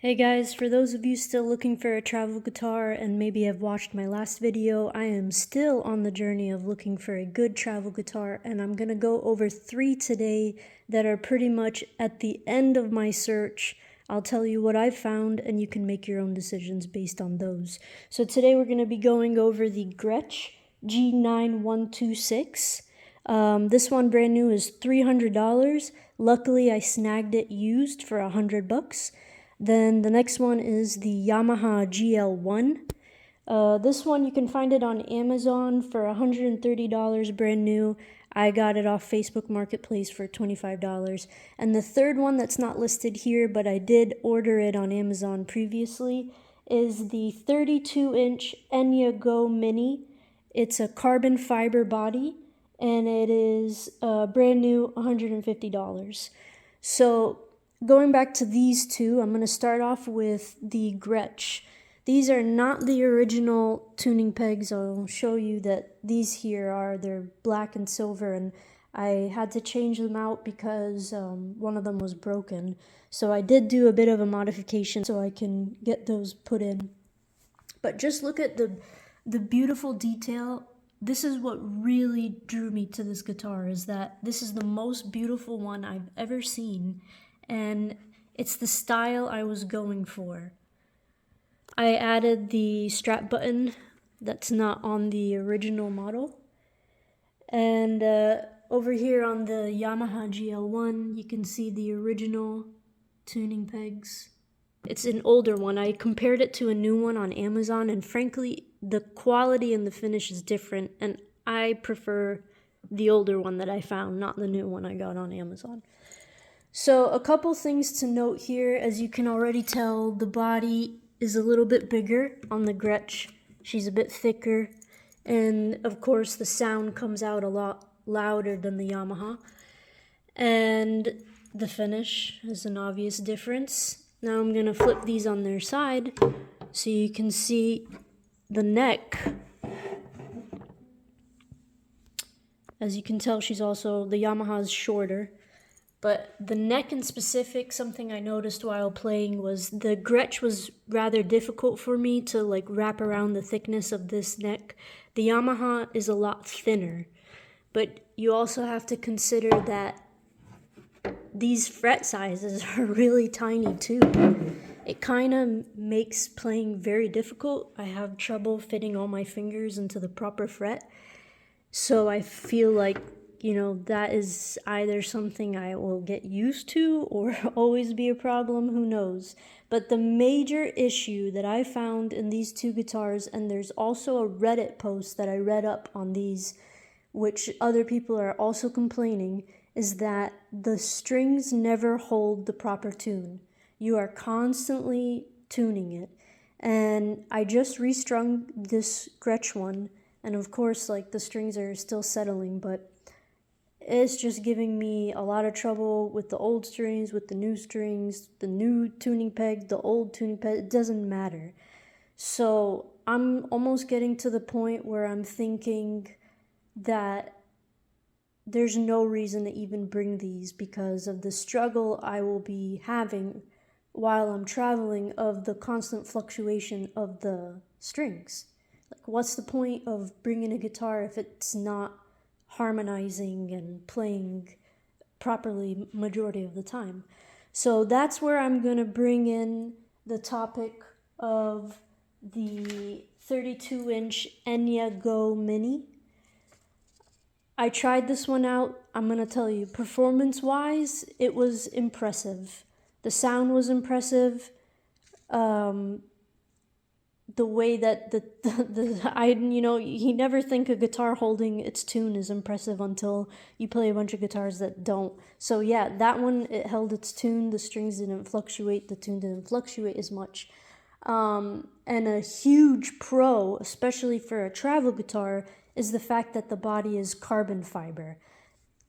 Hey guys, for those of you still looking for a travel guitar and maybe have watched my last video, I am still on the journey of looking for a good travel guitar, and I'm gonna go over 3 today that are pretty much at the end of my search. I'll tell you what I've found and you can make your own decisions based on those. So today we're gonna be going over the Gretsch G9126. This one brand new is $300. Luckily I snagged it used for $100. Then the next one is the Yamaha GL1. This one you can find it on Amazon for $130 brand new. I got it off Facebook Marketplace for $25. And the third one that's not listed here, but I did order it on Amazon previously, is the 32-inch Enya Go Mini. It's a carbon fiber body, and it is brand new, $150. So going back to these two, I'm going to start off with the Gretsch. These are not the original tuning pegs. I'll show you that these here are, they're black and silver, and I had to change them out because one of them was broken. So I did do a bit of a modification so I can get those put in. But just look at the beautiful detail. This is what really drew me to this guitar, is that this is the most beautiful one I've ever seen, and it's the style I was going for. I added the strap button that's not on the original model, and over here on the Yamaha GL1 you can see the original tuning pegs. It's an older one. I compared it to a new one on Amazon, and frankly the quality and the finish is different, and I prefer the older one that I found, not the new one I got on Amazon. So a couple things to note here. As you can already tell, the body is a little bit bigger on the Gretsch. She's a bit thicker, and of course the sound comes out a lot louder than the Yamaha. And the finish is an obvious difference. Now I'm going to flip these on their side so you can see the neck. As you can tell, the Yamaha is shorter. But the neck in specific, something I noticed while playing was the Gretsch was rather difficult for me to wrap around the thickness of this neck. The Yamaha is a lot thinner, but you also have to consider that these fret sizes are really tiny too. It kind of makes playing very difficult. I have trouble fitting all my fingers into the proper fret. So I feel like, that is either something I will get used to or always be a problem, who knows. But the major issue that I found in these two guitars, and there's also a Reddit post that I read up on these, which other people are also complaining, is that the strings never hold the proper tune. You are constantly tuning it. And I just restrung this Gretsch one, and of course the strings are still settling, but it's just giving me a lot of trouble with the old strings, with the new tuning peg, the old tuning peg. It doesn't matter. So I'm almost getting to the point where I'm thinking that there's no reason to even bring these because of the struggle I will be having while I'm traveling of the constant fluctuation of the strings. What's the point of bringing a guitar if it's not harmonizing and playing properly majority of the time? So that's where I'm going to bring in the topic of the 32-inch Enya Go Mini. I tried this one out. I'm going to tell you, performance-wise, it was impressive. The sound was impressive. The way that you never think a guitar holding its tune is impressive until you play a bunch of guitars that don't. So yeah, that one, it held its tune. The strings didn't fluctuate. The tune didn't fluctuate as much. And a huge pro, especially for a travel guitar, is the fact that the body is carbon fiber.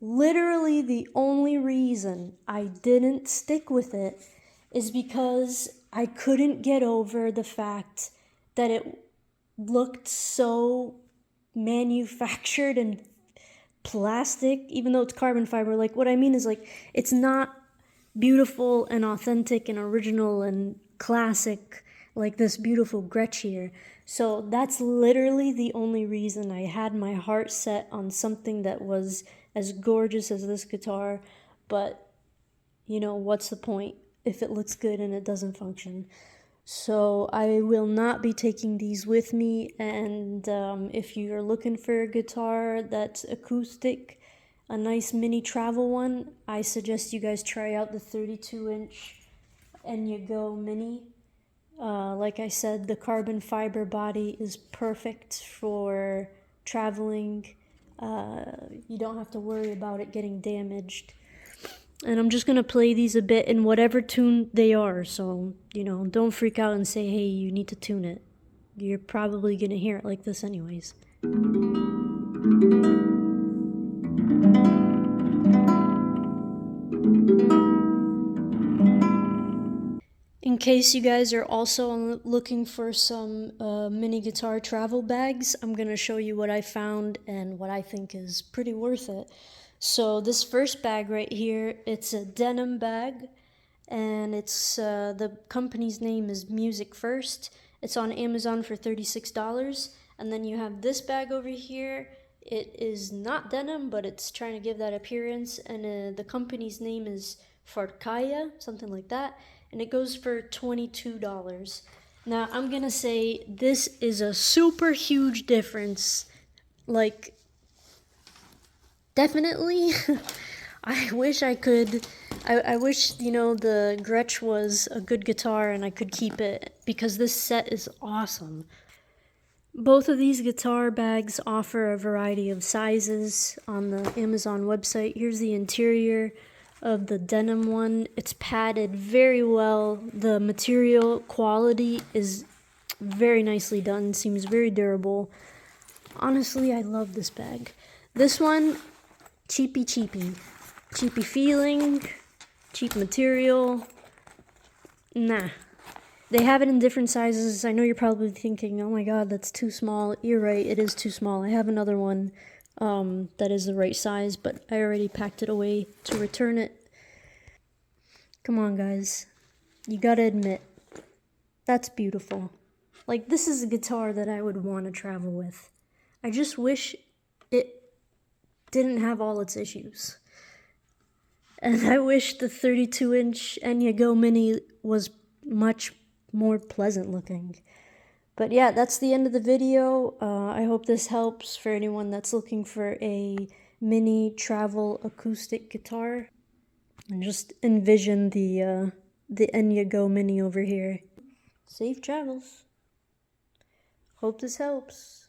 Literally the only reason I didn't stick with it is because I couldn't get over the fact that it looked so manufactured and plastic, even though it's carbon fiber. What I mean is it's not beautiful and authentic and original and classic like this beautiful Gretsch here. So that's literally the only reason I had my heart set on something that was as gorgeous as this guitar. But, you know, what's the point if it looks good and it doesn't function? So I will not be taking these with me, and if you're looking for a guitar that's acoustic, a nice mini travel one, I suggest you guys try out the 32-inch Go Mini. Like I said, the carbon fiber body is perfect for traveling. You don't have to worry about it getting damaged. And I'm just going to play these a bit in whatever tune they are. So, you know, don't freak out and say, hey, you need to tune it. You're probably going to hear it like this anyways. In case you guys are also looking for some mini guitar travel bags, I'm going to show you what I found and what I think is pretty worth it. So this first bag right here, it's a denim bag, and it's the company's name is Music First. It's on Amazon for $36. And then you have this bag over here. It is not denim, but it's trying to give that appearance, and the company's name is Farkaya, something like that, and it goes for $22. Now, I'm gonna say this is a super huge difference. Like, definitely. I wish I could. I wish, you know, the Gretsch was a good guitar and I could keep it, because this set is awesome. Both of these guitar bags offer a variety of sizes on the Amazon website. Here's the interior of the denim one. It's padded very well. The material quality is very nicely done, seems very durable. Honestly, I love this bag. This one, cheapy cheapy. Cheapy feeling, cheap material. Nah. They have it in different sizes. I know you're probably thinking, oh my god, that's too small. You're right, it is too small. I have another one that is the right size, but I already packed it away to return it. Come on, guys. You gotta admit, that's beautiful. Like, this is a guitar that I would want to travel with. I just wish it didn't have all its issues. And I wish the 32-inch Go Mini was much more pleasant looking. But yeah, that's the end of the video. I hope this helps for anyone that's looking for a mini travel acoustic guitar. And just envision the Go Mini over here. Safe travels. Hope this helps.